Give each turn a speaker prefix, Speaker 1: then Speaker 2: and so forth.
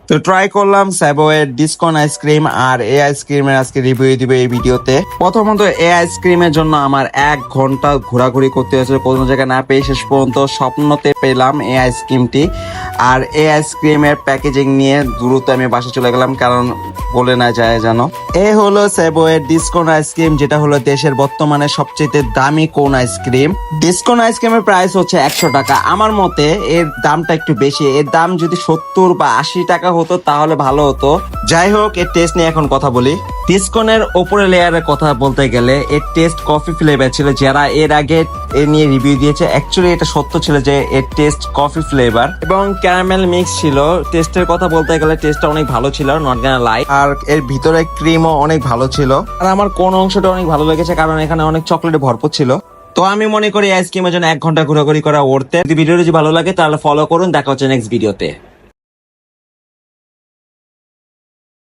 Speaker 1: তো ট্রাই করলাম স্যাভোয়ের ডিসকন আইসক্রিম, আর এই আইসক্রিমের আজকে রিভিউ দিবে এই ভিডিওতে। প্রথমত এই আইসক্রিমের জন্য আমার 1 ঘন্টা ঘোরাঘুরি করতে হয়েছে, কোনো জায়গায় না পেয়ে শেষ পর্যন্ত স্বপ্নতে পেলাম এই আইসক্রিমটি। আর এই আইসক্রিমের প্যাকেজিং নিয়ে দ্রুত আমি বাসা চলে গেলাম, কারণ বলে না যায় জানো। এ হলো স্যাভোয়ের ডিসকন আইসক্রিম, যেটা হলো দেশের বর্তমানে সবচেয়ে দামি কোন আইসক্রিম। ডিসকন আইসক্রিমের প্রাইস হচ্ছে 100 টাকা। আমার মতে এর দামটা একটু বেশি, এর দাম যদি 70 বা 80 টাকা হতো তাহলে ভালো হতো। যাই হোক, এর টেস্ট নিয়ে এখন কথা বলি। ডিসকনের উপরে লেয়ারের কথা বলতে গেলে এর টেস্ট কফি ফ্লেভার ছিল। যারা এর আগে এ নিয়ে রিভিউ দিয়েছে, অ্যাকচুয়ালি এটা সত্য ছিল যে এর টেস্ট কফি ফ্লেভার এবং ক্যারামেল মিক্স ছিল। টেস্টের কথা বলতে গেলে টেস্টটা অনেক ভালো ছিল, নট গানা লাই। আর এর ভিতরে ক্রিমও অনেক ভালো ছিল। আর আমার কোন অংশটা অনেক ভালো লেগেছে, কারণ এখানে অনেক চকলেটে ভরপুর ছিল। তো আমি মনে করি আইসক্রিমের জন্য 1 ঘন্টা ঘোরাঘুরি করা ওরতে। যদি ভিডিওটি ভালো লাগে তাহলে ফলো করুন। দেখা হচ্ছে নেক্সট ভিডিওতে।